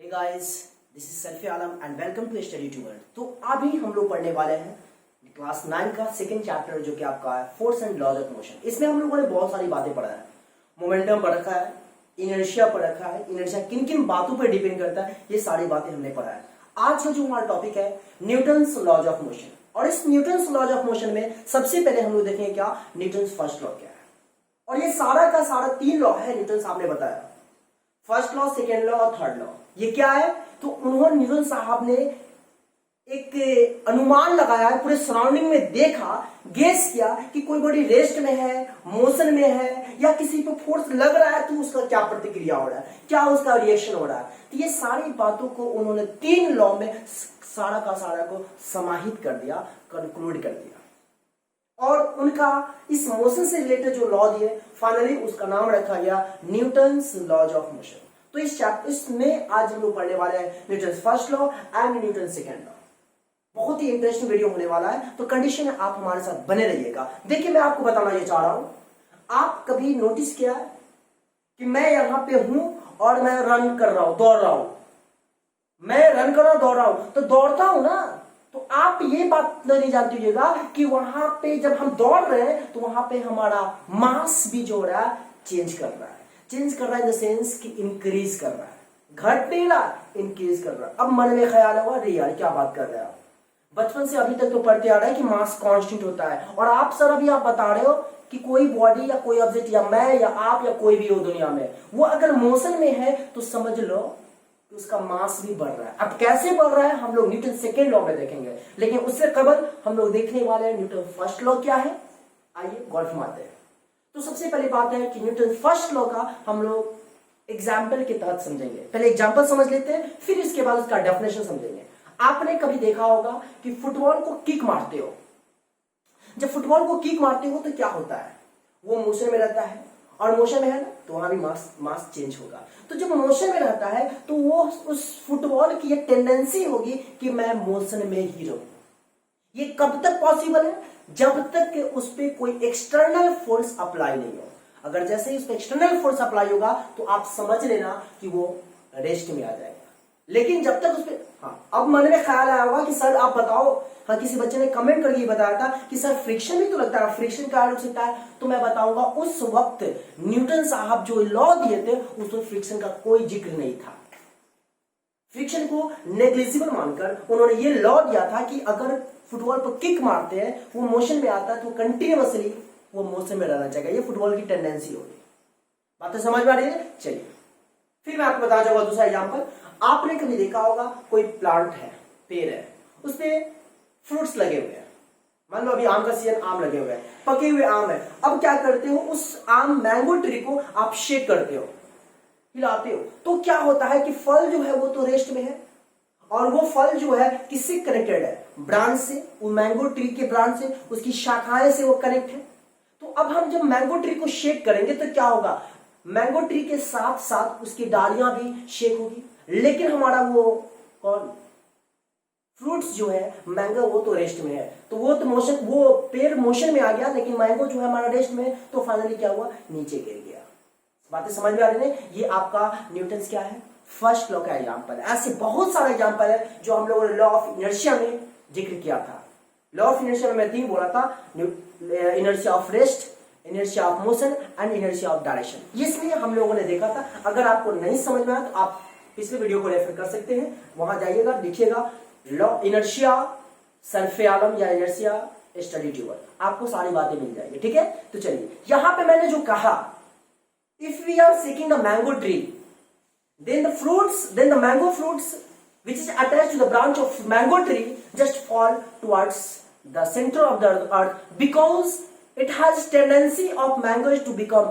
Hey guys, this is Salfi Alam and welcome to study to world. तो अभी हम लोग पढ़ने वाले हैं क्लास 9 का सेकंड चैप्टर जो कि आपका है force and laws of motion. इसमें हम लोगों ने बहुत सारी बातें पढ़ा है। मोमेंटम पढ़ रखा है, इनर्शिया पढ़ रखा है, इनर्शिया किन किन बातों पर डिपेंड करता है, ये सारी बातें हमने पढ़ा है। आज का जो हमारा टॉपिक है न्यूटन्स लॉज ऑफ मोशन, और इस न्यूटन्स लॉज ऑफ मोशन में सबसे पहले हम लोग देखेंगे क्या न्यूटन्स फर्स्ट लॉ क्या है। और ये सारा का सारा 3 लॉ है न्यूटन साहब ने बताया, फर्स्ट लॉ, सेकेंड लॉ और थर्ड लॉ। ये क्या है? तो उन्होंने न्यूटन साहब ने एक अनुमान लगाया है, पूरे सराउंडिंग में देखा, गेस किया कि कोई बॉडी रेस्ट में है, मोशन में है, या किसी पे फोर्स लग रहा है तो उसका क्या प्रतिक्रिया हो रहा है, क्या उसका रिएक्शन हो रहा है। तो ये सारी बातों को उन्होंने 3 लॉ में सारा का सारा को समाहित कर दिया, कंक्लूड कर दिया। और उनका इस मोशन से रिलेटेड जो लॉ दिए, फाइनली उसका नाम रखा गया न्यूटन्स लॉज ऑफ मोशन। तो इस चैप्टर इसमें आज हम लोग पढ़ने वाले हैं Newton's first law and Newton second law. बहुत ही इंटरेस्टिंग वीडियो होने वाला है, तो कंडीशन है आप हमारे साथ बने रहिएगा। देखिए, मैं आपको बताना ये चाह रहा हूं, आप कभी नोटिस किया है कि मैं यहां पे हूं और मैं रन कर रहा हूं, दौड़ रहा हूं, मैं रन कर रहा हूं, दौड़ रहा हूं, तो दौड़ता हूं ना, तो आप ये बात नहीं जानते होइएगा कि वहां पे जब हम दौड़ रहे हैं तो वहां पे हमारा मास भी जो हो रहा है चेंज कर रहा है। चेंज कर रहा है इन द सेंस कि इंक्रीज कर रहा है, घट नहीं रहा, इंक्रीज कर रहा है। अब मन में ख्याल होगा, अरे यार क्या बात कर रहे हैं आप, बचपन से अभी तक तो पढ़ते आ रहे हैं कि मास कांस्टेंट होता है, और आप सर अभी आप बता रहे हो कि कोई बॉडी या कोई ऑब्जेक्ट या मैं या आप या कोई भी हो दुनिया में, वो अगर मोशन में है तो समझ लो कि उसका मास भी बढ़ रहा है। अब कैसे बढ़ रहा है हम लोग न्यूटन सेकेंड लॉ में देखेंगे, लेकिन उससे कबल हम लोग देखने वाले हैं न्यूटन फर्स्ट लॉ क्या है। आइए गौर फरमाते हैं। तो सबसे पहली बात है कि न्यूटन फर्स्ट लॉ का हम लोग एग्जाम्पल के तहत समझेंगे। पहले एग्जाम्पल समझ लेते हैं, फिर इसके बाद उसका डेफिनेशन समझेंगे। आपने कभी देखा होगा कि फुटबॉल को किक मारते हो, जब फुटबॉल को किक मारते हो तो क्या होता है, वो मोशन में रहता है, और मोशन में है ना तो वहां भी मास चेंज होगा। तो जब मोशन में रहता है तो वो उस फुटबॉल की एक टेंडेंसी होगी कि मैं मोशन में ही रहूं। ये कब तक पॉसिबल है? जब तक कि उस पर कोई एक्सटर्नल फोर्स अप्लाई नहीं हो। अगर जैसे ही उस पर एक्सटर्नल फोर्स अप्लाई होगा तो आप समझ लेना कि वो रेस्ट में आ जाएगा। लेकिन जब तक उस पर अब मन में ख्याल आया होगा कि सर आप बताओ, किसी बच्चे ने कमेंट करके बताया था कि सर फ्रिक्शन भी तो लगता है, फ्रिक्शन क्या हो सकता है? तो मैं बताऊंगा उस वक्त न्यूटन साहब जो लॉ दिए थे उसमें फ्रिक्शन का कोई जिक्र नहीं था। फ्रिक्शन को नेग्लिजिबल मानकर उन्होंने ये लॉ दिया था कि अगर फुटबॉल पर किक मारते हैं, वो मोशन में आता है तो कंटिन्यूअसली वो मोशन में रहना चाहिए। ये फुटबॉल की टेंडेंसी होगी। बातें समझ में आ रही है? चलिए फिर मैं आपको बताना चाहूंगा दूसरा एग्जाम्पल। आपने कभी देखा होगा कोई प्लांट है, पेड़ है, उसपे फ्रूट्स लगे हुए हैं। मान लो अभी आम का सीजन, आम लगे हुए हैं, पके हुए आम है। अब क्या करते हो, उस आम मैंगो ट्री को आप शेक करते हो, हिलाते हो, तो क्या होता है कि फल जो है वो तो रेस्ट में है, और वो फल जो है किससे कनेक्टेड है? ब्रांच से, वो मैंगो ट्री के ब्रांच से, उसकी शाखाएं से वो कनेक्ट है। तो अब हम जब मैंगो ट्री को शेक करेंगे तो क्या होगा, मैंगो ट्री के साथ साथ उसकी डालियां भी शेक होगी, लेकिन हमारा वो कौन फ्रूट्स जो है मैंगो वो तो रेस्ट में है। तो वो तो मोशन, वो पेड़ मोशन में आ गया, लेकिन मैंगो जो है हमारा रेस्ट में, तो फाइनली क्या हुआ, नीचे गिर गया। बातें समझ में आ रही है? ये आपका न्यूटन्स क्या है, फर्स्ट लॉ का एग्जांपल। ऐसे बहुत सारे एग्जांपल है जो हम लोगों ने लॉ ऑफ इनर्शिया में जिक्र किया था। लॉ ऑफ इनर्शिया में मैं 3 बोला था, inertia of rest, inertia of motion and inertia of direction. इसलिए हम लोगों ने देखा था। अगर आपको नहीं समझ में आया तो आप पिछले वीडियो को रेफर कर सकते हैं, वहां जाइएगा, लिखिएगा लॉ इनर्शिया सल्फे आलम या इनर्शिया स्टडी ट्यूबर, आपको सारी बातें मिल जाएगी। ठीक है, तो चलिए यहां पे मैंने जो कहा, if we are seeking the mango tree, then the mango fruits which is attached to the branch of mango tree just fall towards the center of the earth, because it has tendency of mangoes to become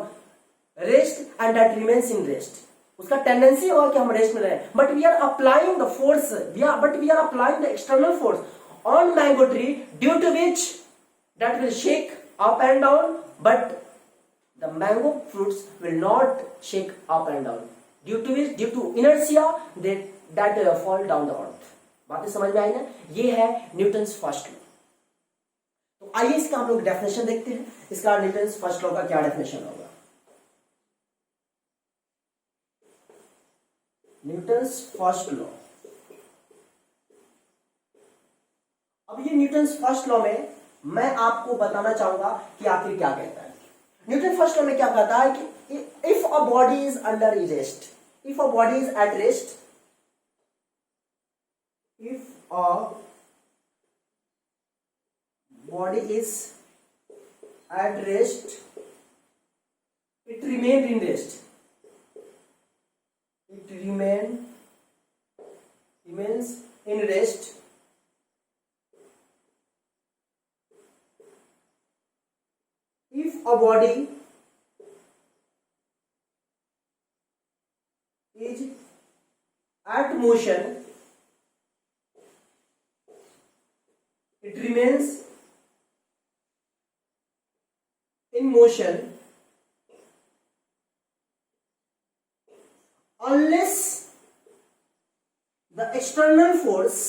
rest and that remains in rest. उसका tendency होगा कि हम rest में रहें, but we are applying the force, we are applying the external force on mango tree, due to which that will shake up and down, but the mango fruits will not shake up and down, due to inertia that fall down the earth. बातें समझ में आई ना? ये है Newton's first law. तो आइए इसका हम लोग डेफिनेशन देखते हैं। इसका न्यूटन्स फर्स्ट लॉ का क्या डेफिनेशन होगा। Newton's first law. अब ये न्यूटन्स फर्स्ट लॉ में मैं आपको बताना चाहूंगा कि आखिर क्या कहता है। न्यूटन फर्स्ट लॉ में क्या कहता है कि if a body is under rest, if a body is at rest, if a body is at rest, it remain in rest, it remains in rest if a body is at motion, it remains in motion unless the external force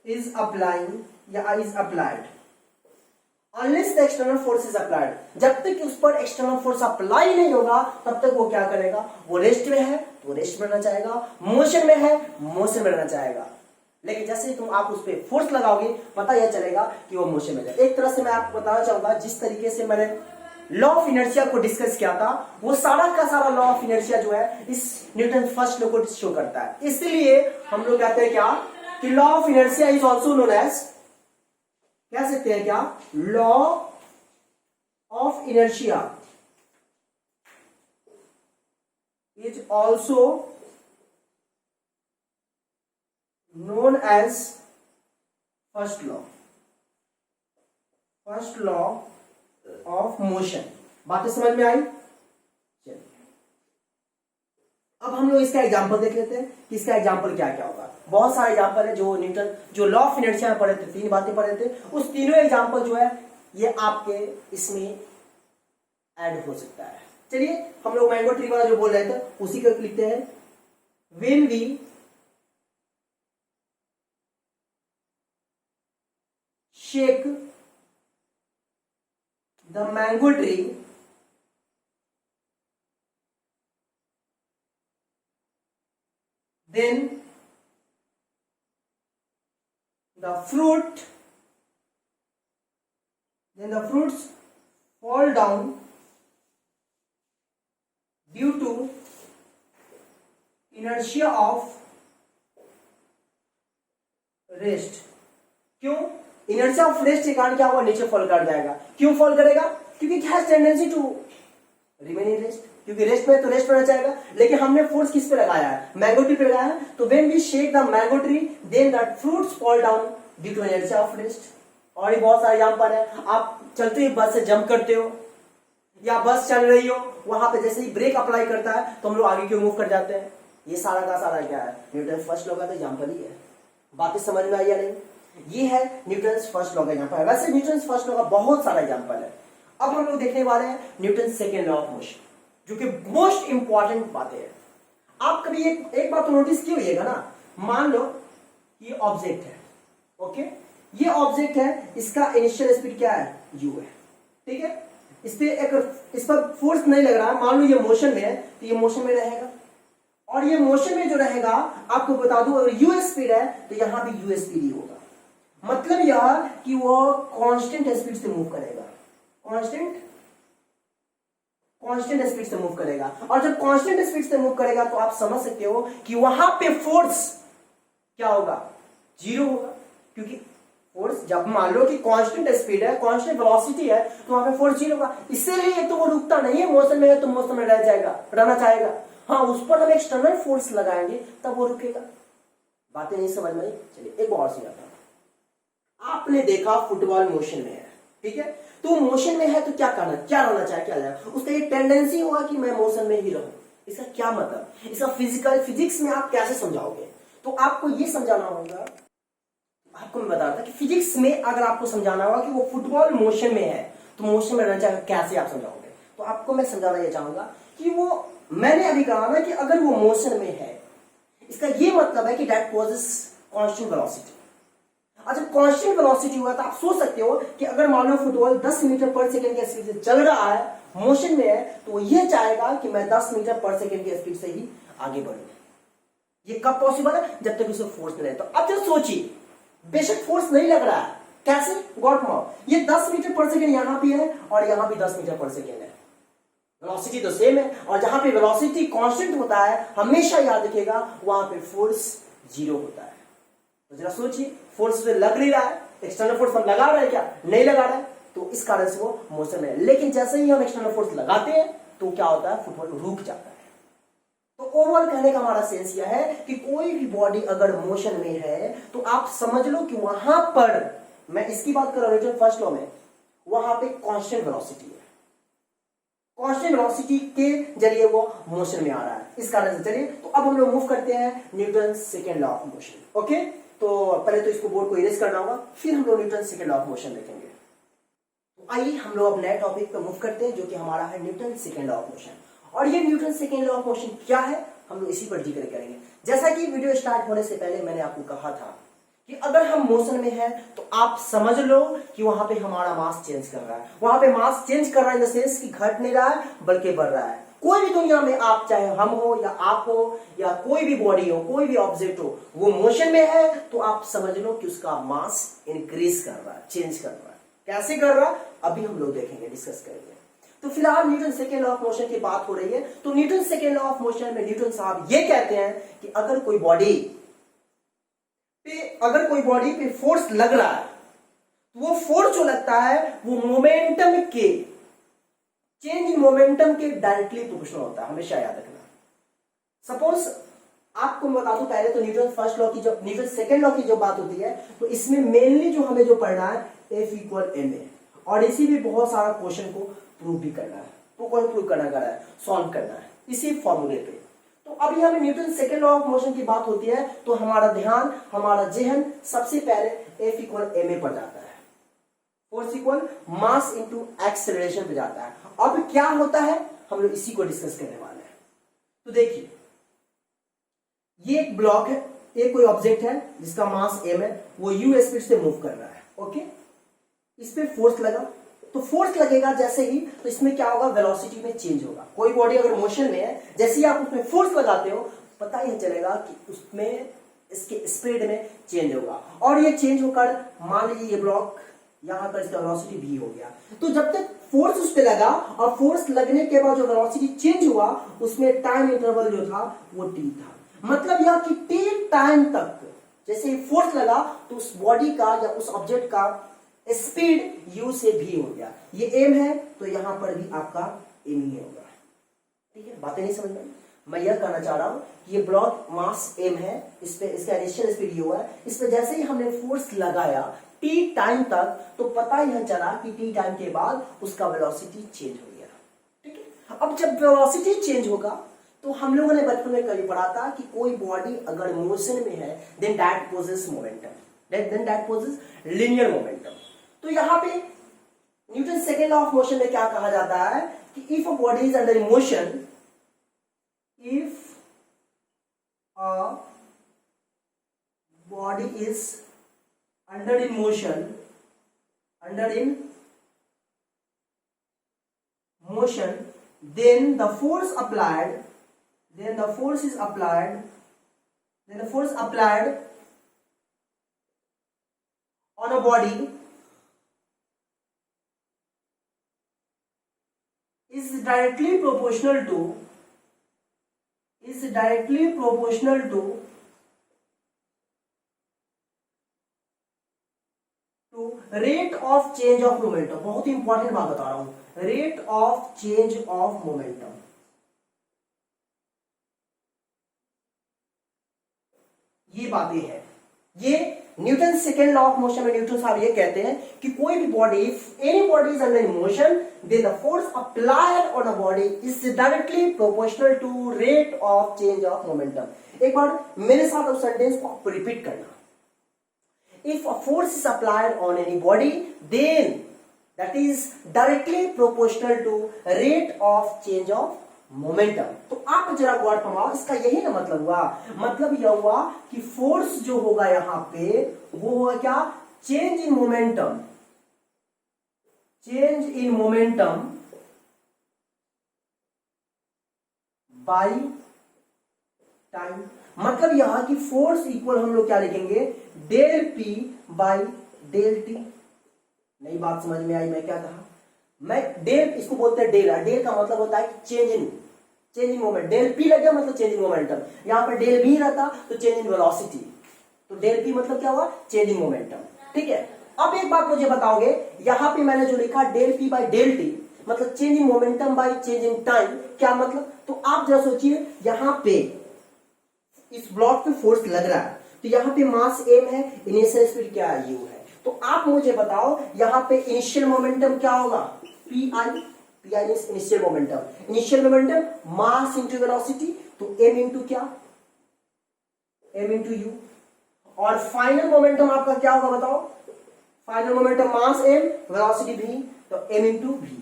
is applying या is applied, unless the external force is applied, जब तक उस पर external force apply नहीं होगा तब तक वो क्या करेगा, वो रेस्ट में है तो रेस्ट में रहना चाहेगा, मोशन में है मोशन में रहना चाहेगा। लेकिन जैसे ही तुम आप उस पर फोर्स लगाओगे पता यह चलेगा कि वो मोशन में है। एक तरह से मैं आपको बताना चाहूंगा, जिस तरीके से मैंने लॉ ऑफ इनर्शिया को डिस्कस किया था, वो सारा का सारा लॉ ऑफ इनर्शिया जो है इस न्यूटन फर्स्ट लॉ को शो करता है। इसलिए हम लोग कहते हैं क्या कि law of inertia is also known as, कह सकते हैं क्या, law of inertia is also known as first law of motion। बातें समझ में आई? चलिए अब हम लोग इसका एग्जांपल देख लेते हैं कि इसका एग्जांपल क्या क्या होगा। बहुत सारे एग्जांपल है जो न्यूटन जो लॉ ऑफ इनर्शिया में पढ़े थे, 3 बातें पढ़े थे, उस तीनों एग्जांपल जो है ये आपके इसमें ऐड हो सकता है। चलिए हम लोग मैंगो ट्री वाला जो बोल रहे थे उसी को लिखते हैं। When we shake the mango tree, then the fruits fall down due to inertia of rest। क्यों? इनर्शिया ऑफ रेस्ट के कारण क्या हुआ, नीचे फॉल कर जाएगा। क्यों फॉल करेगा? क्योंकि it has tendency to remain in rest, क्योंकि रेस्ट में तो रेस्ट होना चाहेगा। लेकिन हमने फोर्स किस पे लगाया है, मैंगो ट्री पे लगाया है। तो when we shake the mango tree then that fruits fall down due to inertia of rest. और ये बहुत सारे एग्जांपल है। आप चलते हुए बस से जंप करते हो या बस चल रही हो, वहां पे जैसे ही ब्रेक अप्लाई करता है तो हम लोग आगे क्यों मूव कर जाते हैं। ये सारा का सारा क्या है, न्यूटन फर्स्ट लॉ का तो एग्जांपल ही है। बातें समझ में आई या नहीं? ये है न्यूटन्स फर्स्ट लॉ का एग्जांपल है। वैसे न्यूटन्स फर्स्ट लॉ का बहुत सारा एग्जांपल है। अब हम लोग देखने वाले हैं Newton second law of motion, जो कि मोस्ट इंपॉर्टेंट बातें हैं। आप कभी एक बात तो नोटिस की होइएगा ना, मान लो ये ऑब्जेक्ट है, ओके, ये ऑब्जेक्ट है, इसका इनिशियल स्पीड क्या है, u है, ठीक है। इस पर फोर्स नहीं लग रहा है, मान लो ये मोशन में है तो ये मोशन में रहेगा। और ये मोशन में जो रहेगा, आपको बता दूं, अगर u स्पीड है तो यहां भी u स्पीड ही होगा। मतलब यह कि वो कांस्टेंट स्पीड से मूव करेगा, कांस्टेंट स्पीड से मूव करेगा। और जब कांस्टेंट स्पीड से मूव करेगा तो आप समझ सकते हो कि वहां पे फोर्स क्या होगा, 0 होगा। क्योंकि फोर्स जब मान लो कि कांस्टेंट स्पीड है, कांस्टेंट वेलोसिटी है, तो वहां पे फोर्स 0 होगा। इसीलिए तो वो रुकता नहीं है, मोशन में है तो मोशन में रह जाएगा, रहना चाहेगा। हाँ, उस पर हम एक्सटर्नल फोर्स लगाएंगे तब वो रुकेगा। बातें नहीं समझ में आई? चलिए एक और समझाता हूं। आपने देखा फुटबॉल मोशन में है, ठीक है, तो मोशन में है तो क्या करना, क्या रहना चाहिए, क्या जाए, उसका ये टेंडेंसी होगा कि मैं मोशन में ही रहूं। इसका क्या मतलब, इसका फिजिक्स में आप कैसे समझाओगे? तो आपको ये समझाना होगा, आपको मैं बता रहा था कि फिजिक्स में अगर आपको समझाना होगा कि वो फुटबॉल मोशन में है तो मोशन में रहना चाहिए, कैसे आप समझाओगे? तो आपको मैं समझाना ये चाहूंगा कि वो मैंने अभी कहा ना कि अगर वो मोशन में है, इसका ये मतलब है कि दैट पॉजेस कांस्टेंट वेलोसिटी। अच्छा, कांस्टेंट वेलोसिटी हुआ तो आप सोच सकते हो कि अगर मान लो फुटबॉल 10 मीटर पर सेकंड की स्पीड से चल रहा है, मोशन में है, तो ये चाहेगा कि मैं 10 मीटर पर सेकंड की स्पीड से ही आगे बढ़ूं। ये कब पॉसिबल है? जब तक उसे फोर्स मिले। तो अब जब सोचिए, बेशक फोर्स नहीं लग रहा है, कैसे? गॉड माओ, ये 10 मीटर पर सेकंड यहां भी है और यहां भी 10 मीटर पर सेकंड है, वेलोसिटी तो सेम है। और जहां पे वेलोसिटी कांस्टेंट होता है, हमेशा याद रखिएगा, वहां पे फोर्स जीरो होता है। तो जरा सोचिए, फोर्स पे लग नहीं रहा है, एक्सटर्नल फोर्स हम लगा रहे हैं क्या? नहीं लगा रहा है, तो इस कारण से वो मोशन में है। लेकिन जैसे ही हम एक्सटर्नल फोर्स लगाते हैं तो क्या होता है? फुटबॉल रुक जाता है। तो ओवरऑल कहने का हमारा सेंस यह है कि कोई भी बॉडी अगर मोशन में है तो आप समझ लो कि वहां पर, मैं इसकी बात कर रहा हूं न्यूटन फर्स्ट लॉ में, वहां पे कांस्टेंट वेलोसिटी है, कांस्टेंट वेलोसिटी के जरिए वो मोशन में आ रहा है। इस कारण से चलिए, तो अब हम लोग मूव करते हैं Newton second law of motion. Okay, तो पहले तो इसको बोर्ड को इरेज करना होगा, फिर हम लोग Newton second law of motion देखेंगे। तो आइए हम लोग अब नए टॉपिक पे मूव करते हैं, जो कि हमारा है Newton second law of motion. और ये Newton second law of motion क्या है, हम लोग इसी पर जिक्र करेंगे। जैसा कि वीडियो स्टार्ट होने से पहले मैंने आपको कहा था कि अगर हम मोशन में हैं तो आप समझ लो कि वहां पे हमारा मास चेंज कर रहा है। वहां पे मास चेंज कर रहा है इन द सेंस कि घट नहीं रहा है बल्कि बढ़ रहा है। कोई भी दुनिया में आप, चाहे हम हो या आप हो या कोई भी बॉडी हो, कोई भी ऑब्जेक्ट हो, वो मोशन में है तो आप समझ लो कि उसका मास इंक्रीज कर रहा है, चेंज कर रहा है। कैसे कर रहा है अभी हम लोग देखेंगे, डिस्कस करेंगे। तो फिलहाल Newton second law of motion की बात हो रही है। तो Newton second law of motion में न्यूटन साहब ये कहते हैं कि अगर कोई बॉडी पे फोर्स लग रहा है तो वो फोर्स जो लगता है वो मोमेंटम के, चेंज इन मोमेंटम के डायरेक्टली प्रोपोर्शनल होता है। हमेशा याद रखना। सपोज आपको मैं बता दूं, पहले तो न्यूटन फर्स्ट लॉ की, जब न्यूटन सेकेंड लॉ की जो बात होती है तो इसमें मेनली जो हमें जो पढ़ना है F = ma, और इसी भी बहुत सारा क्वेश्चन को प्रूव भी करना है, प्रूव करना है, सॉल्व करना है इसी फॉर्मूले पे। तो अभी हमें Newton second law of motion की बात होती है तो हमारा ध्यान, हमारा जहन सबसे पहले F = ma पर जाता है, force equal mass into acceleration पे जाता है। अब क्या होता है हम लोग इसी को डिस्कस करने वाले हैं। तो देखिए, ये एक ब्लॉक है, एक कोई ऑब्जेक्ट है जिसका मास m है, वो u स्पीड से मूव कर रहा है। ओके, इस पे फोर्स लगा, तो फोर्स लगेगा जैसे ही, तो इसमें क्या होगा? वेलोसिटी में चेंज होगा। कोई बॉडी अगर मोशन में है, जैसे ही आप उसमें फोर्स लगाते हो, पता ही चलेगा कि उसमें, इसके स्पीड में चेंज होगा। और ये चेंज होकर, मान लीजिए ये ब्लॉक यहां पर, इसका वेलोसिटी v हो गया। तो जब तक फोर्स उस पर लगा और फोर्स लगने के बाद जो वेलोसिटी चेंज हुआ, उसमें टाइम इंटरवल जो था वो t था। मतलब यह कि t टाइम तक जैसे ही फोर्स लगा तो उस बॉडी का या उस ऑब्जेक्ट का स्पीड u से v हो गया। ये m है तो यहां पर भी आपका m ही होगा। ठीक है, बातें नहीं समझ में? मैं यह कहना चाह रहा हूं कि ये ब्लॉक मास m है, इस पे इसका इनिशियल स्पीड u है, इस पे जैसे ही हमने फोर्स लगाया t टाइम तक, तो पता यह चला कि t टाइम के बाद उसका वेलोसिटी चेंज हो गया। ठीक है, अब जब वेलोसिटी चेंज होगा तो हम लोगों ने बचपन में कभी पढ़ा था कि कोई बॉडी अगर मोशन में है then that possess momentum, then that possess linear momentum. तो यहां पे Newton second law of motion में क्या कहा जाता है कि if a body is under motion, if a body is under in motion, then the force applied on a body is directly proportional to rate of change of momentum। बहुत important बात बता रहा हूं, rate of change of momentum. ये बातें हैं, ये Newton second law of motion में न्यूटन साहब ये कहते हैं कि कोई भी body, if any body is under motion, then the force applied on a body is directly proportional to rate of change of momentum. एक बार मेरे साथ उस सेंटेंस को आप रिपीट करना। If a force is applied on any body, then that is directly proportional to rate of change of momentum. तो आप जरा गौर फरमाओ, इसका यही ना मतलब हुआ, मतलब यह हुआ कि फोर्स जो होगा यहां पे वो होगा क्या, change in momentum, change in momentum by time. मतलब यहां की फोर्स इक्वल हम लोग क्या लिखेंगे, del P by del T. नई बात समझ में आई, मैं क्या कहा, मैं डेल, इसको बोलते हैं डेल, डेल का मतलब होता है change in moment. Del P लग गया मतलब चेंज इन मोमेंटम, यहां पर डेल भी रहता तो चेंज इन वेलोसिटी, तो डेल पी मतलब क्या हुआ, चेंज इन मोमेंटम। ठीक है, अब एक बात मुझे बताओगे, यहां पे मैंने जो लिखा del P by del T मतलब change in momentum by change in time, क्या मतलब, तो आप जरा सोचिए, यहां पे इस ब्लॉक पे फोर्स लग रहा है, तो यहां पे मास m है, इनिशियल स्पीड क्या है, u है। तो आप मुझे बताओ यहां पे इनिशियल मोमेंटम क्या होगा, pi, pi means initial momentum, initial momentum mass into velocity, तो m इनटू क्या, m इनटू u। और फाइनल मोमेंटम आपका क्या होगा बताओ, final momentum mass m, velocity v, तो m इनटू v।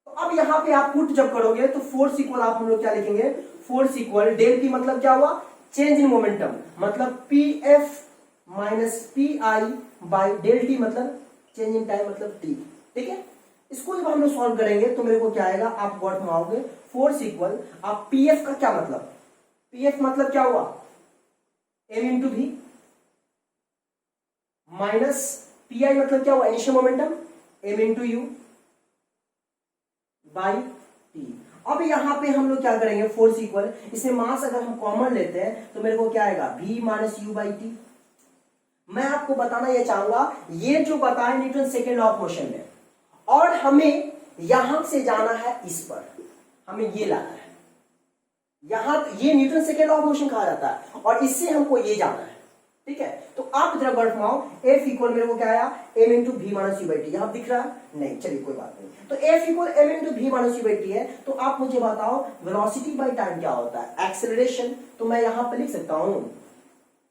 तो अब यहां पे आप पुट जब करोगे तो फोर्स इक्वल आप हम लोग क्या लिखेंगे, फोर्स इक्वल डेल पी मतलब क्या हुआ, चेंज इन मोमेंटम, मतलब P F minus P I by del T मतलब चेंज इन टाइम मतलब टी। ठीक है, इसको जब हम लोग सॉल्व करेंगे तो मेरे को क्या आएगा, आप गौर फरमाओगे, फोर्स इक्वल, आप पी एफ का क्या मतलब, पी एफ मतलब क्या हुआ, M into V minus P I मतलब क्या हुआ, initial momentum, M into U by T. अब यहां पे हम लोग क्या करेंगे, फोर्स इक्वल, इसमें मास अगर हम कॉमन लेते हैं तो मेरे को क्या आएगा, v minus U by T. मैं आपको बताना यह चाहूंगा, ये जो बताया Newton second law of motion में, और हमें यहां से जाना है इस पर, हमें ये लाना है, यहां ये Newton second law of motion कहा जाता है, और इससे हमको ये जाना है। ठीक है, तो आप जरा गौर फरमाओ, एफ इक्वल मेरे को क्या आया, M into V minus U by T. यहां दिख रहा है नहीं, चलिए कोई बात नहीं, तो F equal M into V minus U by T है। तो आप मुझे बताओ वेलोसिटी बाई टाइम क्या होता है, एक्सेलरेशन। तो मैं यहां पर लिख सकता हूं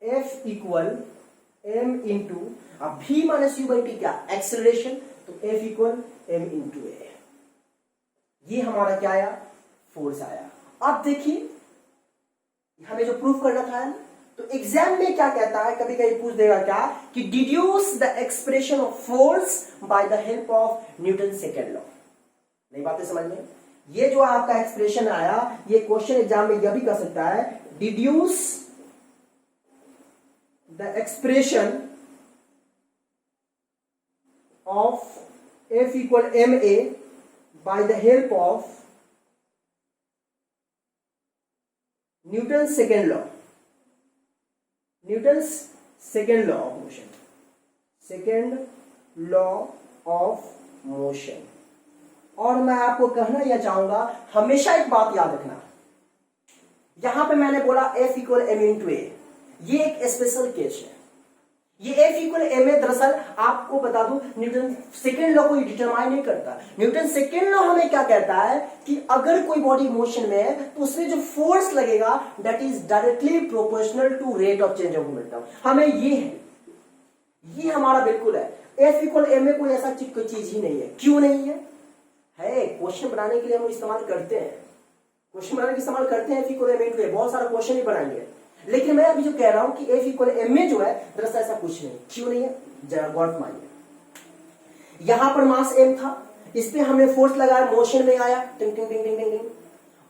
F equal M into V minus U by T क्या, एक्सेलरेशन, तो F equal M into A. ये हमारा क्या आया, फोर्स आया। अब देखिए हमें जो प्रूफ करना था ना, तो एग्जाम में क्या कहता है, कभी कभी पूछ देगा क्या, कि deduce the expression of force by the help of Newton second law. नई बातें समझ में, ये जो आपका एक्सप्रेशन आया, ये क्वेश्चन एग्जाम में यह भी कर सकता है, deduce the expression of F equal M A by the help of Newton second law, Newton second law of motion, second law of motion. और मैं आपको कहना यह चाहूंगा, हमेशा एक बात याद रखना, यहां पे मैंने बोला F equal M into A, ये एक स्पेशल केस है। ये एफ इक्वल एम ए दरअसल आपको बता दूं, न्यूटन सेकेंड लॉ को डिटरमाइन नहीं करता। न्यूटन सेकेंड लॉ हमें क्या कहता है कि अगर कोई बॉडी मोशन में है तो उसमें जो फोर्स लगेगा that is directly proportional to rate of change of momentum. हमें ये है, ये हमारा बिल्कुल है। एफ इक्वल एम ए कोई ऐसा कोई चीज ही नहीं है। क्यों नहीं है, क्वेश्चन बनाने के लिए हम इस्तेमाल करते हैं, क्वेश्चन बनाने के इस्तेमाल करते हैं एफ इक्वल एम ए, बहुत सारा क्वेश्चन ही बनाएंगे। लेकिन मैं अभी जो कह रहा हूं कि एफ इक्वल एम ए जो है दरअसल ऐसा कुछ नहीं। क्यों नहीं है, जरा गौर मानिए, यहां पर मास एम था, इस पे हमने फोर्स लगाया, मोशन में आया, टिंग टिंग टिंग टिंग टिंग,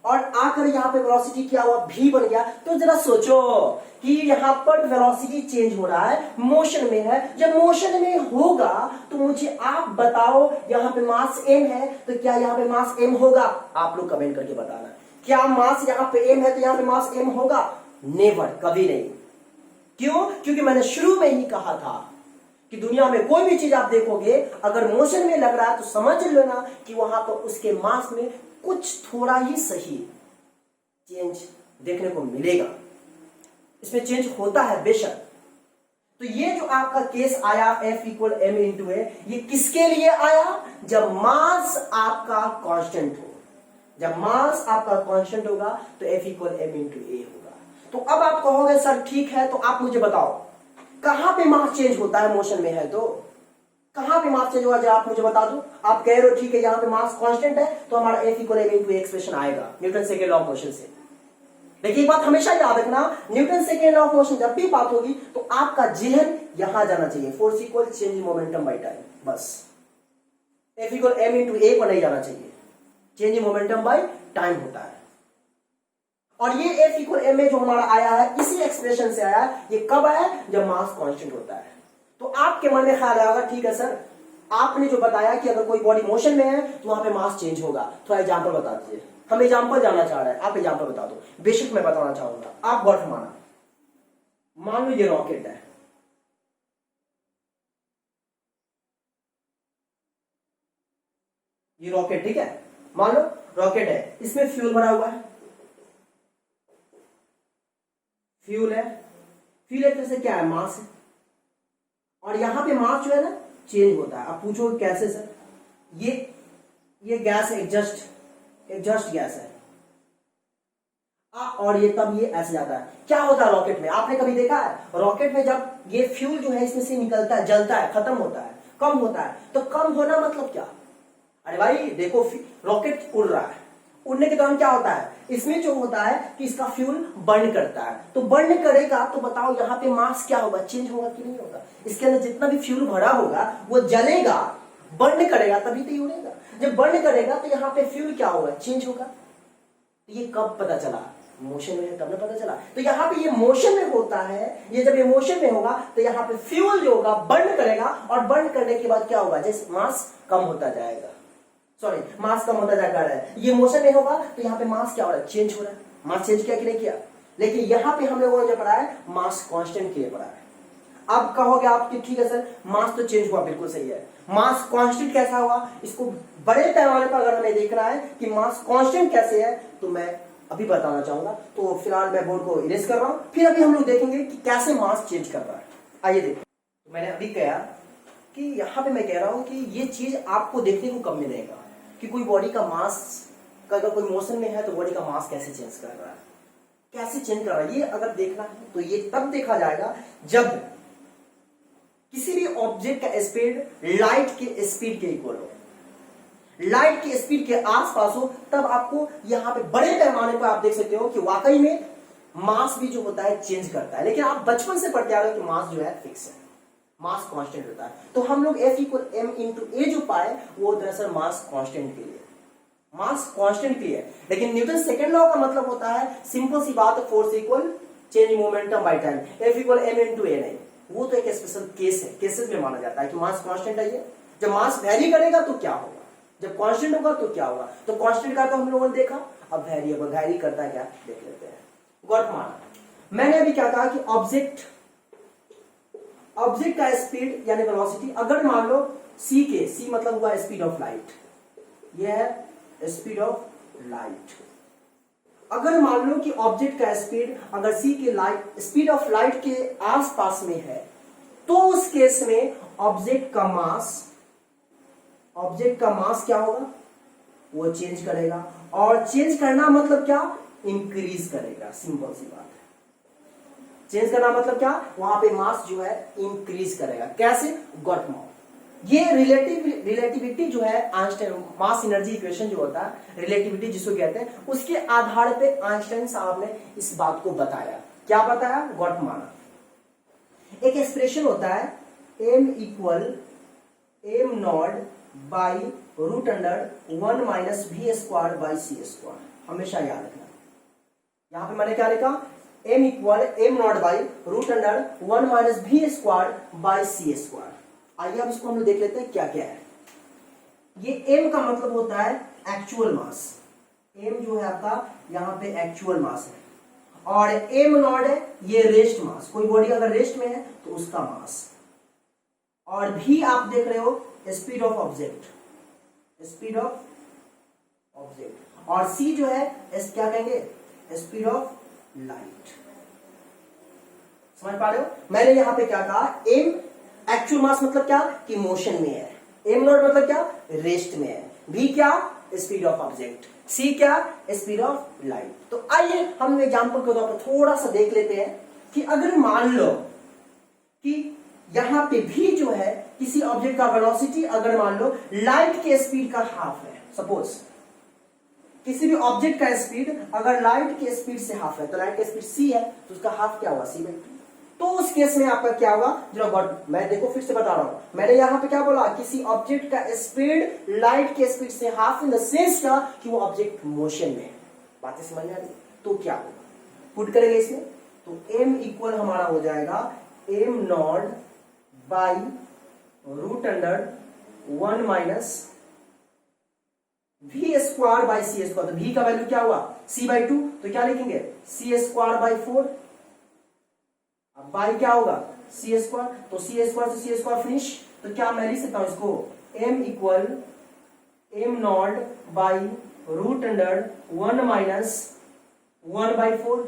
और आकर यहां पे वेलोसिटी क्या हुआ, v बन गया। तो जरा सोचो कि यहां पर वेलोसिटी चेंज हो रहा है, मोशन में है, जब मोशन में होगा तो मुझे आप बताओ यहां पे मास m है, तो क्या यहां पे मास m होगा? आप लोग कमेंट करके बताना, क्या मास यहां पे m है तो यहां पे मास m होगा? नेवर, कभी नहीं। क्यों? क्योंकि मैंने शुरू में ही कहा था कि दुनिया में कोई भी चीज आप देखोगे अगर मोशन में लग रहा है तो समझ लेना कि वहां पर उसके मास में कुछ थोड़ा ही सही चेंज देखने को मिलेगा। इसमें चेंज होता है बेशक। तो ये जो आपका केस आया F equal M into A, ये किसके लिए आया? जब मास आपका कांस्टेंट हो। जब मास आपका कांस्टेंट होगा तो F इक्वल एम इंटू ए होगा। तो अब आप कहोगे सर ठीक है, तो आप मुझे बताओ कहां पे मास चेंज होता है मोशन में है तो? कहां पे मास चेंज हुआ जो आप मुझे बता दो। आप कह रहे हो ठीक है यहाँ पे मास कांस्टेंट है तो हमारा F equal m into expression आएगा Newton second law of motion से। लेकिन एक बात हमेशा याद रखना, Newton second law of motion जब भी बात होगी तो आपका जेहन यहां जाना चाहिए, force equal change in momentum by time, बस। F इक्वल m इंटू ए को नहीं जाना चाहिए, change in momentum by time होता है। और ये F इक्वल m जो हमारा आया है इसी एक्सप्रेशन से आया है। ये कब आया? जब मास कांस्टेंट होता है। तो आपके मन में ख्याल आएगा ठीक है सर आपने जो बताया कि अगर कोई बॉडी मोशन में है तो वहां पे मास चेंज होगा, थोड़ा एग्जांपल बता दीजिए। हम एग्जांपल जानना चाह रहे हैं, आप एग्जांपल बता दो। बेशक मैं बताना चाहूंगा, आप गौर फरमाना। मान लो ये रॉकेट है, ये रॉकेट ठीक है, मान लो रॉकेट है, इसमें फ्यूल भरा हुआ है, फ्यूल है, फ्यूल एक तरह से क्या है? मास है। और यहां पे मास जो है ना चेंज होता है। आप पूछो कैसे सर? ये गैस है, एग्जॉस्ट गैस है, और ये तब ये ऐसे जाता है। क्या होता है रॉकेट में? आपने कभी देखा है रॉकेट में जब ये फ्यूल जो है इसमें से निकलता है, जलता है, खत्म होता है, कम होता है, तो कम होना मतलब क्या? अरे भाई देखो रॉकेट उड़ रहा है, उड़ने के दौरान क्या होता है? इसमें जो होता है कि इसका फ्यूल बर्न करता है, तो बर्न करेगा तो बताओ यहाँ पे मास क्या होगा? चेंज होगा कि नहीं होगा? इसके अंदर जितना भी फ्यूल भरा होगा वो जलेगा, बर्न करेगा तभी तो ये उड़ेगा। जब बर्न करेगा तो यहाँ पे फ्यूल क्या होगा? चेंज होगा। तो ये कब पता चला? मोशन में है तब ना पता चला। तो यहाँ पे ये मोशन में होता है, ये जब ये मोशन में होगा तो यहाँ पे फ्यूल जो होगा बर्न करेगा, और बर्न करने के बाद क्या होगा? जैसे मास कम होता जाएगा, सॉरी मास कम होता जाएगा, ये मोशन में होगा तो यहाँ पे मास क्या हो रहा है? चेंज हो रहा है। मास चेंज किया कि नहीं किया? लेकिन यहाँ पे हम लोगों ने जो पढ़ा है मास कांस्टेंट के लिए पढ़ा है। अब कहोगे आप कि ठीक है सर मास तो चेंज हुआ, बिल्कुल सही है। मास कांस्टेंट कैसा हुआ? इसको बड़े पैमाने पर अगर हमें देखना है कि मास कांस्टेंट कैसे है तो मैं अभी बताना चाहूंगा। तो फिलहाल मैं बोर्ड को इरेज कर रहा हूं, फिर अभी हम लोग देखेंगे कि कैसे मास चेंज कर रहा है। आइए देखिए, तो मैंने अभी कहा कि यहाँ पे मैं कह रहा हूं कि ये चीज आपको देखने को कब मिलेगा कि कोई बॉडी का मास का अगर कोई मोशन में है तो बॉडी का मास कैसे चेंज कर रहा है, कैसे चेंज कर रहा है। ये अगर देखना है तो ये तब देखा जाएगा जब किसी भी ऑब्जेक्ट का स्पीड लाइट के स्पीड के इक्वल हो, लाइट की स्पीड के आसपास हो, तब आपको यहां पे बड़े पैमाने पर आप देख सकते हो कि वाकई में मास भी जो होता है चेंज करता है। लेकिन आप बचपन से पढ़ते आ रहे हो कि मास जो है फिक्स है, मास कांस्टेंट होता है। तो हम लोग F इक्वल m इंटू ए जो पाए वो दरअसल मास कांस्टेंट के लिए, मास कांस्टेंट के लिए। लेकिन न्यूटन सेकेंड लॉ का मतलब होता है सिंपल सी बात, force equal change momentum by time. F equal m into A नहीं, वो तो एक स्पेशल केस है, केसेस में माना जाता है कि मास कांस्टेंट है। ये जब मास वैरी करेगा तो क्या होगा, जब कांस्टेंट होगा तो क्या होगा। तो कांस्टेंट का तो हम लोगों ने देखा, अब वेरिएबल वैरी करता है क्या देख लेते हैं। गौर माना मैंने अभी क्या कहा कि ऑब्जेक्ट का स्पीड यानी वेलोसिटी, अगर मान लो c मतलब हुआ स्पीड ऑफ लाइट, यह है स्पीड ऑफ लाइट। अगर मान लो कि ऑब्जेक्ट का स्पीड अगर स्पीड ऑफ लाइट के आसपास में है तो उस केस में ऑब्जेक्ट का मास क्या होगा? वो चेंज करेगा। और चेंज करना मतलब क्या? इंक्रीज करेगा, सिंपल सी बात है। चेंज करना मतलब क्या? वहां पे मास जो है इंक्रीज करेगा। कैसे? Got Maui. ये रिलेटिविटी जो है आइंस्टाइन मास एनर्जी इक्वेशन जो होता है रिलेटिविटी जिसको कहते हैं, उसके आधार पे आइंस्टाइन साहब ने इस बात को बताया। क्या बताया? गॉट माना। एक एक्सप्रेशन होता है m equal m not by root under 1 minus v square by C square. हमेशा याद रखना, यहां पे मैंने क्या लिखा? m equal m not by root under 1 minus v square by C square. आइए अब इसको हम लोग देख लेते हैं क्या क्या है। ये m का मतलब होता है एक्चुअल मास, m जो है आपका यहां पे एक्चुअल मास है, और m नॉट है ये रेस्ट मास, कोई बॉडी अगर रेस्ट में है तो उसका मास। और v आप देख रहे हो स्पीड ऑफ ऑब्जेक्ट, और c जो है क्या कहेंगे? Speed of light. समझ पा रहे हो? मैंने यहां पे क्या कहा? m एक्चुअल मास मतलब क्या? कि मोशन में है, m नॉट मतलब क्या? रेस्ट में है, v क्या? स्पीड ऑफ ऑब्जेक्ट, c क्या? Speed of light. तो आइए हम एग्जांपल के तौर पर थोड़ा सा देख लेते हैं कि अगर मान लो कि यहां पे v जो है किसी ऑब्जेक्ट का वेलोसिटी अगर मान लो लाइट के स्पीड का हाफ है, सपोज किसी भी ऑब्जेक्ट का स्पीड अगर लाइट के स्पीड से हाफ है, तो लाइट का स्पीड c है, तो उसका हाफ क्या हुआ c/2। तो उस केस में आपका क्या होगा, जो मैं देखो फिर से बता रहा हूं, मैंने यहां पे क्या बोला, किसी ऑब्जेक्ट का स्पीड लाइट के स्पीड से हाफ इन द सेंस का कि वो ऑब्जेक्ट मोशन में है। बातें समझ में आ रही? तो क्या होगा, पुट करेंगे इसमें, तो m इक्वल हमारा हो जाएगा m not by root under 1 minus v square by C square. तो v का वैल्यू क्या हुआ c/2, तो क्या लिखेंगे c स्क्वायर बाई 4। अब बाई क्या होगा c स्क्वायर, तो c स्क्वायर से c स्क्वायर फिनिश, तो क्या मैं लिख सकता हूं इसको m equal m not by root under 1 minus 1/4।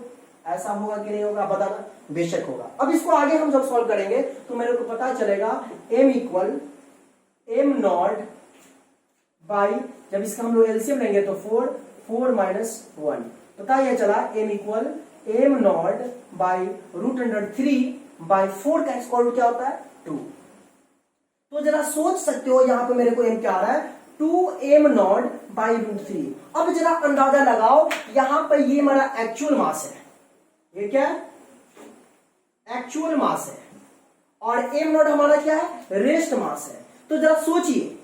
ऐसा होगा कि नहीं होगा बताना, बेशक होगा। अब इसको आगे हम जब सॉल्व करेंगे तो मेरे को पता चलेगा m equal m not by, जब इसका हम लोग एलसीएम लेंगे तो 4 माइनस 1, पता यह चला m equal m not by root under 3/4 का स्क्वायर रूट क्या होता है 2। तो जरा सोच सकते हो यहां पे मेरे को m क्या आ रहा है 2m नॉट बाई रूट 3। अब जरा अंदाजा लगाओ, यहां पर ये हमारा एक्चुअल मास है, ये क्या है एक्चुअल मास है, और m नॉट हमारा क्या है रेस्ट मास है। तो जरा सोचिए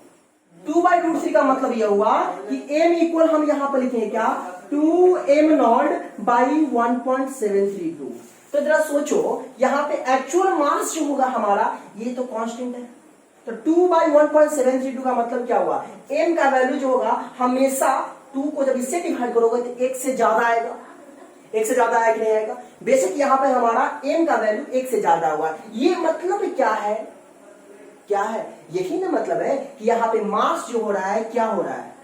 2/√3 का मतलब यह हुआ कि m इक्वल हम यहां पर लिखेंगे क्या 2m नॉट बाई 1.732। तो जरा सोचो यहां पे एक्चुअल मास जो होगा हमारा ये तो कांस्टेंट है, तो 2/1.732 का मतलब क्या हुआ m का वैल्यू जो होगा हमेशा 2 को जब इससे डिवाइड करोगे तो 1 से ज्यादा आएगा। 1 से ज्यादा आएगा कि नहीं आएगा, बेशक यहां पे हमारा m का वैल्यू 1 से ज्यादा हुआ। ये मतलब क्या है, क्या है, यही ना मतलब है कि यहां पे मास जो हो रहा है क्या हो रहा है,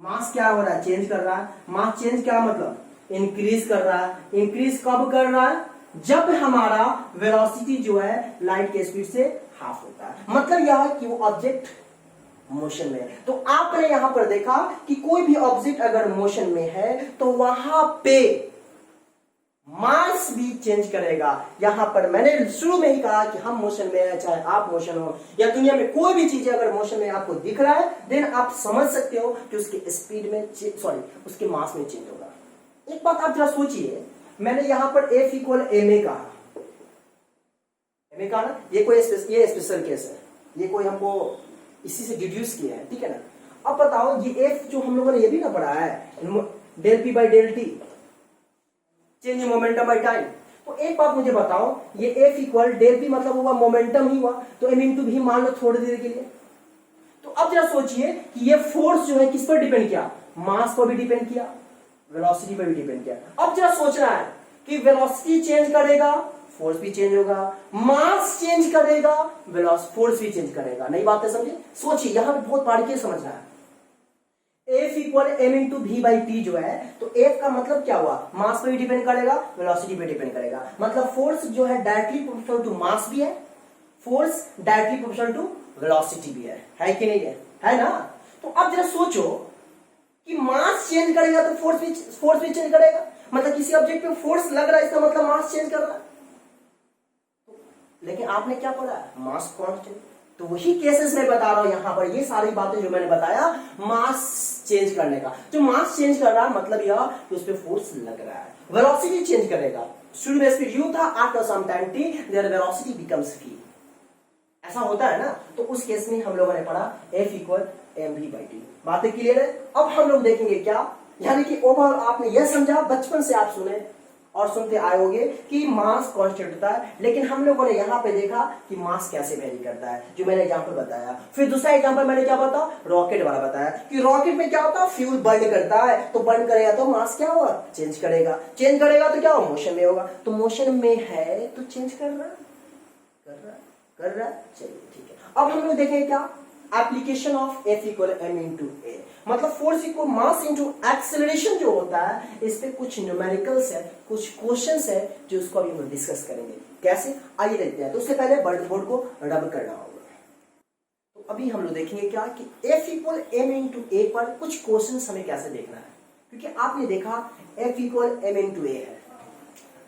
मास क्या हो रहा है चेंज कर रहा है। मास चेंज क्या मतलब इंक्रीज कर रहा है। इंक्रीज कब कर रहा है, जब हमारा वेलोसिटी जो है लाइट के स्पीड से हाफ होता है। मतलब यह है कि वो ऑब्जेक्ट मोशन में है। तो आपने यहां पर देखा कि कोई भी ऑब्जेक्ट अगर मोशन में है तो वहां पे मास भी चेंज करेगा। यहां पर मैंने शुरू में ही कहा कि हम मोशन में है, चाहे आप मोशन हो या दुनिया में कोई भी चीज अगर मोशन में आपको दिख रहा है देन आप समझ सकते हो कि उसके स्पीड में उसके मास में चेंज होगा। एक बात आप जरा सोचिए, मैंने यहां पर F इक्वल ma कहा, ना, ये कोई ये स्पेशल केस है, ये कोई हमको इसी से डिड्यूस किया है, ठीक है ना। अब बताओ ये F जो हम लोगों ने ये भी ना पढ़ा है del P by del T, change in momentum by time. तो एक बात मुझे बताओ, ये F इक्वल del P मतलब हुआ मोमेंटम ही हुआ, तो m इंटू भी मान लो थोड़ी देर के लिए। तो अब जरा सोचिए कि ये फोर्स जो है किस पर डिपेंड किया, मास पर भी डिपेंड किया, वेलोसिटी पर भी डिपेंड किया। अब जरा सोचना है कि वेलोसिटी चेंज करेगा फोर्स भी चेंज होगा, मास चेंज करेगा फोर्स भी चेंज करेगा। नई बात है समझे, सोचिए यहां पे बहुत बारीकी समझना है। F equal m into V by T जो है, तो F का मतलब क्या हुआ, मास पे भी डिपेंड करेगा वेलोसिटी पे डिपेंड करेगा। मतलब फोर्स जो है डायरेक्टली प्रोपोर्शनल टू मास भी है, force directly proportional to velocity भी है कि नहीं है ना। तो अब जरा सोचो कि मास चेंज करेगा तो फोर्स भी चेंज करेगा। मतलब किसी ऑब्जेक्ट पे फोर्स लग रहा है इसका मतलब मास चेंज कर रहा है। लेकिन आपने क्या पढ़ा, मास कांस्टेंट। तो वही केसेस में बता रहा हूं यहां पर, ये सारी बातें जो मैंने बताया मास चेंज करने का। जो मास चेंज कर रहा है मतलब यह कि उस पर फोर्स लग रहा है। वेलोसिटी चेंज करेगा, शुरू में स्पीड u था, after some time t there velocity becomes v, ऐसा होता है ना। तो उस केस में हम लोगों ने पढ़ा F equal mv by T. बातें क्लियर है। अब हम लोग देखेंगे क्या, यानी कि ओवरऑल आपने यह समझा, बचपन से आप सुने और सुनते आए होंगे कि मास कांस्टेंट होता है, लेकिन हम लोगों ने यहां पे देखा कि मास कैसे वेरी करता है, जो मैंने एग्जांपल बताया। फिर दूसरा एग्जांपल मैंने क्या बताया, रॉकेट वाला बताया कि रॉकेट में क्या होता है, फ्यूल बर्न करता है, तो बर्न करेगा तो मास क्या होगा, चेंज करेगा। चेंज करेगा तो क्या होगा, मोशन में होगा। तो मोशन में है तो चेंज कर रहा, चलिए ठीक है। अब हम लोग देखेंगे क्या, application of F equal m into A, मतलब force equal mass into acceleration जो होता है, इस पे कुछ न्यूमेरिकल्स है, कुछ क्वेश्चंस है जो उसको अभी हम डिस्कस करेंगे। कैसे, आइए देखते हैं। तो उससे पहले बोर्ड को रब करना होगा। तो अभी हम लोग देखेंगे क्या कि F इक्वल m इंटू ए पर कुछ क्वेश्चंस हमें कैसे देखना है, क्योंकि आपने देखा F इक्वल m इंटू ए है,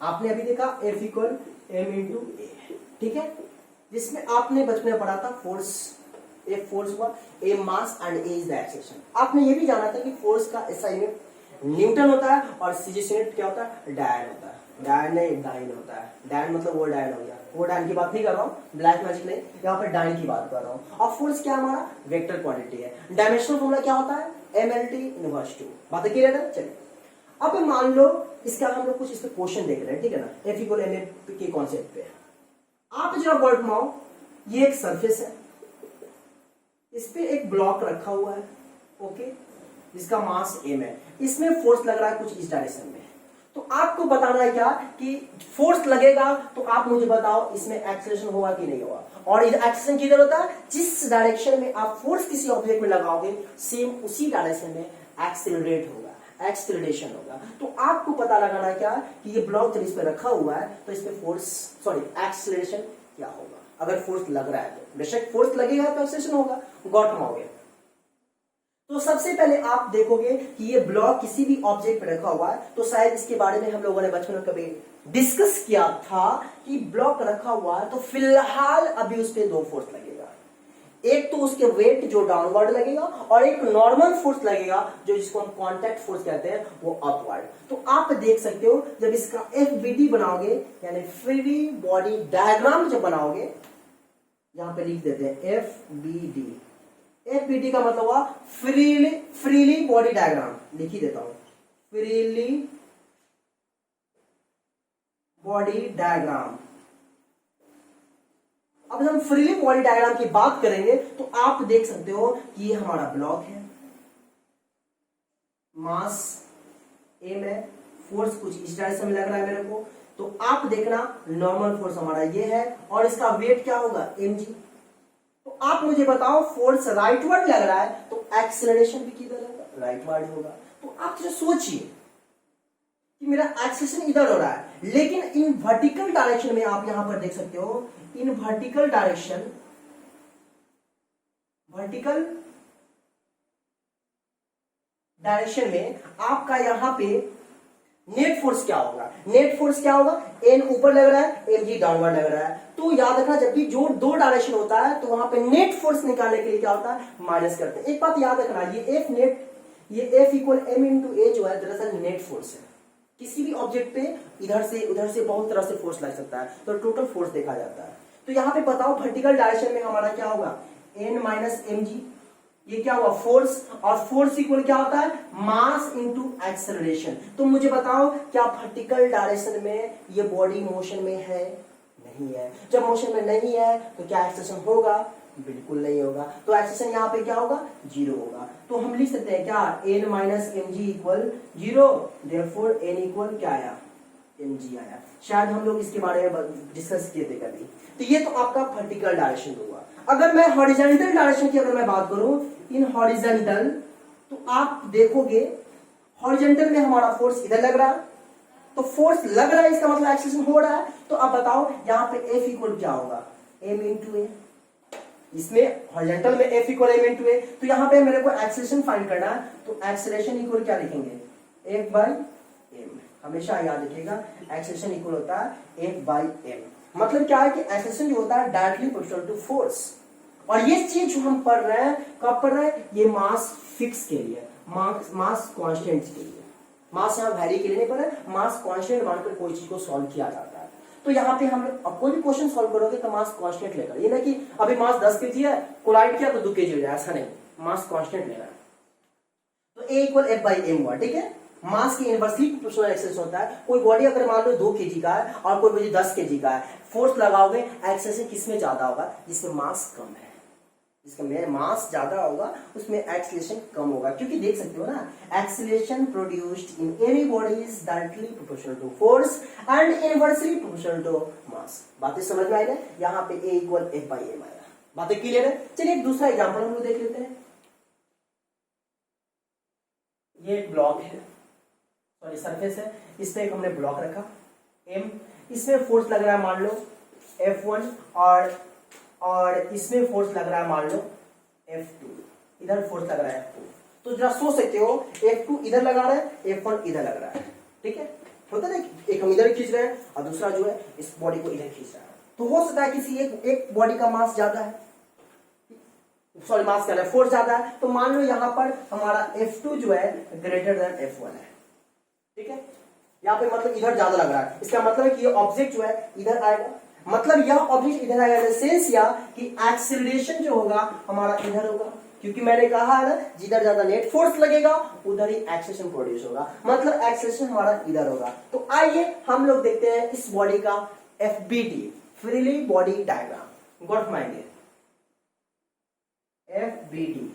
आपने अभी देखा F इक्वल m इंटू ए, ठीक है। जिसमें आपने बचपन में पढ़ा था फोर्स, एक फोर्स हुआ, A mass and A is the acceleration. आपने ये भी जाना था कि फोर्स का एसआई यूनिट न्यूटन होता है और सीजीएस यूनिट क्या होता है, डायन होता है। डायन नहीं डाइन होता है, डायन मतलब वो डायन हो गया, वो डायन की बात नहीं कर रहा हूँ, ब्लैक मैजिक नहीं, यहाँ पर डायन की बात कर रहा हूँ। और फोर्स क्या हमारा वेक्टर क्वांटिटी है। डायमेंशनल फॉर्मूला क्या होता है, mLT इनवर्स 2। बातें क्लियर है। चलिए अब मान लो इसका हम लोग कुछ इस पे क्वेश्चन देख रहे हैं, ठीक है ना, F = ma के कॉन्सेप्ट पे। आप जरा वर्ड माओ, ये एक सरफेस है, इस पे एक ब्लॉक रखा हुआ है, ओके, जिसका मास m है, इसमें फोर्स लग रहा है कुछ इस डायरेक्शन में। तो आपको बताना है क्या कि फोर्स लगेगा, तो आप मुझे बताओ इसमें एक्सेलरेशन होगा कि नहीं होगा। और एक्सेलरेशन किधर होता है, जिस डायरेक्शन में आप फोर्स किसी ऑब्जेक्ट में लगाओगे सेम उसी डायरेक्शन में एक्सेलरेट होगा, एक्सेलरेशन होगा। तो आपको पता लगाना क्या कि ये ब्लॉक जब इस पे रखा हुआ है तो इस पे फोर्स सॉरी एक्सेलरेशन क्या होगा। अगर फोर्स लग रहा है तो बेशक फोर्स लगेगा तो एक्सेलरेशन होगा, गॉट माओगे। तो सबसे पहले आप देखोगे कि ये ब्लॉक किसी भी ऑब्जेक्ट पे रखा हुआ है, तो शायद इसके बारे में हम लोगों ने बचपन में कभी डिस्कस किया था कि ब्लॉक रखा हुआ है तो फिलहाल अभी उस पे दो फोर्स लगेगा, एक तो उसके वेट जो डाउनवर्ड लगेगा और एक नॉर्मल फोर्स लगेगा जो जिसको हम कांटेक्ट फोर्स कहते हैं वो अपवर्ड। तो आप देख सकते हो जब इसका FBD बनाओगे यानी फ्री बॉडी डायग्राम जब बनाओगे, यहां पे लिख देते हैं FBD। FBD का मतलब हुआ फ्रीली बॉडी डायग्राम, लिख ही देता हूं, फ्रीली बॉडी डायग्राम। अब जब हम फ्रीली बॉडी डायग्राम की बात करेंगे तो आप देख सकते हो कि ये हमारा ब्लॉक है, मास m है, फोर्स कुछ इस डायरेक्शन में लग रहा है मेरे को, तो आप देखना नॉर्मल फोर्स हमारा ये है और इसका वेट क्या होगा mg। तो आप मुझे बताओ फोर्स राइटवर्ड लग रहा है तो एक्सेलरेशन भी किधर होगा, राइटवर्ड होगा। तो आप जो सोचिए कि मेरा एक्सेलरेशन इधर हो रहा है, लेकिन इन वर्टिकल डायरेक्शन में आप यहां पर देख सकते हो, इन वर्टिकल डायरेक्शन में आपका यहां पे नेट फोर्स क्या होगा, नेट फोर्स क्या होगा, n ऊपर लग रहा है, mg डाउनवर्ड लग रहा है। तो याद रखना जब भी जो दो डायरेक्शन होता है तो वहां पे नेट फोर्स निकालने के लिए क्या होता है, माइनस करते हैं। एक बात याद रखना, ये F नेट, ये F = m × a जो है दरअसल नेट फोर्स है। किसी भी ऑब्जेक्ट पे इधर से उधर से बहुत तरह से फोर्स लग सकता है, तो टोटल फोर्स देखा जाता है। तो यहाँ पे बताओ वर्टिकल डायरेक्शन में हमारा क्या होगा, n - mg, ये क्या हुआ फोर्स, और फोर्स इक्वल क्या होता है, मास इनटू एक्सेलरेशन। तो मुझे बताओ क्या वर्टिकल डायरेक्शन में ये बॉडी मोशन में है, नहीं है। जब मोशन में नहीं है तो क्या एक्सेलरेशन होगा, बिल्कुल नहीं होगा। तो एक्सेलरेशन यहाँ पे क्या होगा, 0 होगा। तो हम लिख सकते हैं क्या, n - mg = 0, देयरफॉर n = क्या आया, mg आया। शायद हम लोग इसके बारे में डिस्कस किए थे कभी। तो ये तो आपका वर्टिकल डायरेक्शन हुआ। अगर मैं हॉरिजॉन्टल डायरेक्शन की अगर मैं बात करूं, इन हॉरिजॉन्टल, तो आप देखोगे हॉरिजॉन्टल में हमारा फोर्स इधर लग रहा है, तो फोर्स लग रहा है इसका मतलब एक्सेलरेशन हो रहा है। तो आप बताओ यहाँ पे F = क्या होगा, m × a। इसमें हॉरिजॉन्टल में F = m × a, तो यहाँ पे मेरे को एक्सेलरेशन फाइंड करना है, तो एक्सेलरेशन इक्वल क्या लिखेंगे, F/m। हमेशा याद रखिएगा एक्सेलरेशन इक्वल होता है F/m। मतलब क्या है कि एक्सेलरेशन जो होता है डायरेक्टली प्रोपोर्शनल टू फोर्स। और ये चीज जो हम पढ़ रहे हैं, कब पढ़ रहे हैं, ये मास फिक्स के लिए, मास कांस्टेंट के लिए। मास यहाँ वैल्यू के लिए नहीं पढ़ रहे, मास कांस्टेंट मानकर कोई चीज को सॉल्व किया जाता है। तो यहाँ पे हम लोग अब कोई भी क्वेश्चन सॉल्व करोगे तो मास कांस्टेंट लेकर, ये ना कि अभी मास 10 kg है, कोलाइड किया तो 2 kg हो जाए, ऐसा नहीं, मास कांस्टेंट लेना है। तो A = F/m हुआ, ठीक है। मास की इनवर्सली प्रोपोर्शनल एक्सेलरेशन होता है। कोई बॉडी अगर मान लो 2 kg का है और कोई बॉडी 10 kg का है, फोर्स लगाओगे, एक्सेलरेशन किसमें ज्यादा होगा, जिसमें मास कम है। जिसमें मास ज्यादा होगा उसमें एक्सेलरेशन कम होगा, क्योंकि देख सकते हो ना, acceleration produced in any body is directly proportional to force and inversely proportional to mass. बातें समझ में आई ना, यहाँ पे A = F/m आया। बातें क्लियर है। चलिए एक दूसरा एग्जांपल हम लोग देख लेते हैं। ये एक ब्लॉक है, सॉरी सरफेस है, इस पे एक हमने ब्लॉक रखा m, इसमें फोर्स लग रहा है मान लो F1 और इसमें फोर्स लग रहा है मान लो F2, इधर फोर्स लग रहा है F2। तो जरा सोच सकते हो F2 इधर लगा रहा है, F1 इधर लग रहा है, ठीक है। होता है ना, एक हम इधर खींच रहे हैं और दूसरा जो है इस बॉडी को इधर खींच रहा है। तो हो सकता है किसी एक बॉडी का मास ज्यादा है, सॉरी मास क्या है, फोर्स ज्यादा है, तो मान लो यहां पर हमारा F2 जो है ग्रेटर देन F1 है, ठीक है। यहाँ पे मतलब इधर ज्यादा लग रहा है, इसका मतलब है कि ये ऑब्जेक्ट जो है इधर आएगा, मतलब यह ऑब्जेक्ट इधर आएगा, सेंस या कि एक्सेलरेशन जो होगा हमारा इधर होगा, क्योंकि मैंने कहा है ना जिधर ज्यादा नेट फोर्स लगेगा उधर ही एक्सेलरेशन प्रोड्यूस होगा, मतलब एक्सेलरेशन हमारा इधर होगा। तो आइए हम लोग देखते हैं इस बॉडी का FBD, freely body diagram, got mind, FBD।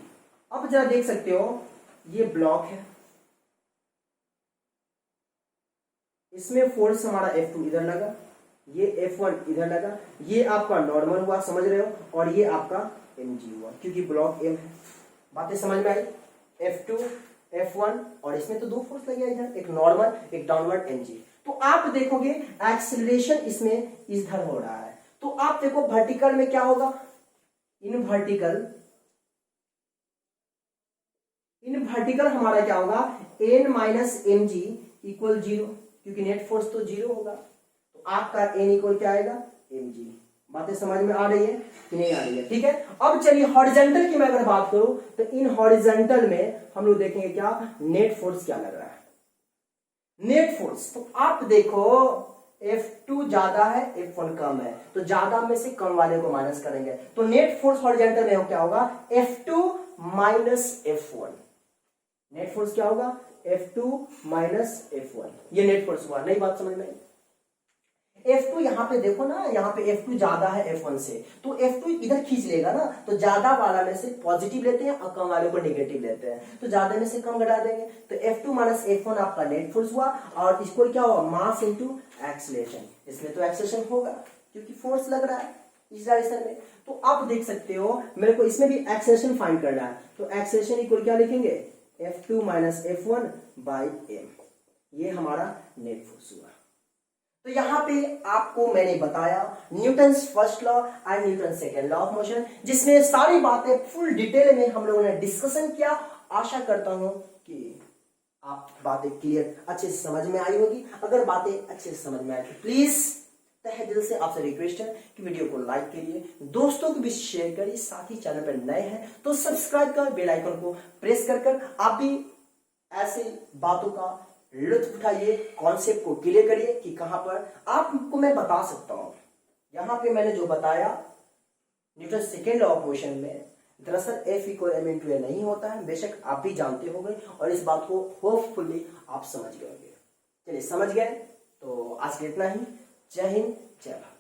अब जरा देख सकते हो ये ब्लॉक है, इसमें फोर्स हमारा F2 इधर लगा, ये F1 इधर लगा, ये आपका नॉर्मल हुआ, समझ रहे हो, और ये आपका mg हुआ, क्योंकि ब्लॉक M है। बातें समझ में आई? F2 F1 और इसमें तो दो फोर्स लगे इधर, एक नॉर्मल एक डाउनवर्ड mg। तो आप देखोगे एक्सेलरेशन इसमें इधर हो रहा है, तो आप देखो वर्टिकल में क्या होगा, इन वर्टिकल हमारा क्या होगा, n माइनस mg इक्वल 0, क्योंकि नेट फोर्स तो 0 होगा, तो आपका n इक्वल क्या आएगा, mg। बातें समझ में आ रही है कि नहीं आ रही है? ठीक है। अब चलिए हॉरिजॉन्टल की मैं अगर बात करूं तो इन हॉरिजॉन्टल में हम लोग देखेंगे क्या नेट फोर्स क्या लग रहा है, नेट फोर्स। तो आप देखो F2 ज्यादा है F1 कम है, तो ज्यादा में से कम वाले को माइनस करेंगे, तो नेट फोर्स हॉरिजॉन्टल में क्या होगा, F2 minus F1। Net force क्या होगा, F2 माइनस F1, ये नेट फोर्स हुआ। नई बात समझ में आई? F2 यहां पे देखो ना, यहाँ पे F2 ज्यादा है F1 से, तो F2 इधर खींच लेगा ना, तो ज्यादा वाला में से पॉजिटिव लेते हैं और कम वाले को नेगेटिव लेते हैं, तो ज्यादा में से कम घटा देंगे, तो F2 माइनस F1 आपका नेट फोर्स हुआ, और इसको क्या हुआ, मास इनटू एक्सेलरेशन। इसमें तो एक्सेलरेशन होगा क्योंकि फोर्स लग रहा है इस डायरेक्शन में। तो आप देख सकते हो मेरे को इसमें भी एक्सेलरेशन फाइंड करना है, तो एक्सेलरेशन इक्वल क्या लिखेंगे, F2 minus F1 by m, ये हमारा नेट फोर्स हुआ। तो यहां पे आपको मैंने बताया Newton's first law and Newton second law of motion, जिसमें सारी बातें फुल डिटेल में हम लोगों ने डिस्कशन किया। आशा करता हूं कि आप बातें क्लियर अच्छे से समझ में आई होगी। अगर बातें अच्छे से समझ में आई तो प्लीज तहे दिल से आपसे रिक्वेस्ट है कि वीडियो को लाइक करिए, दोस्तों को भी शेयर करिए, साथ ही चैनल पर नए हैं तो सब्सक्राइब कर बेल आइकन को प्रेस कर आप भी ऐसे बातों का लुत्फ उठाइए, कॉन्सेप्ट को क्लियर करिए कि कहां पर आपको मैं बता सकता हूं। यहां पे मैंने जो बताया Newton second law of motion में, दरअसल F equal m into A नहीं होता है, बेशक आप भी जानते होंगे और इस बात को होपफुली आप समझ गए होंगे। चलिए समझ गए तो आज के इतना ही। जय हिंद, जय भारत।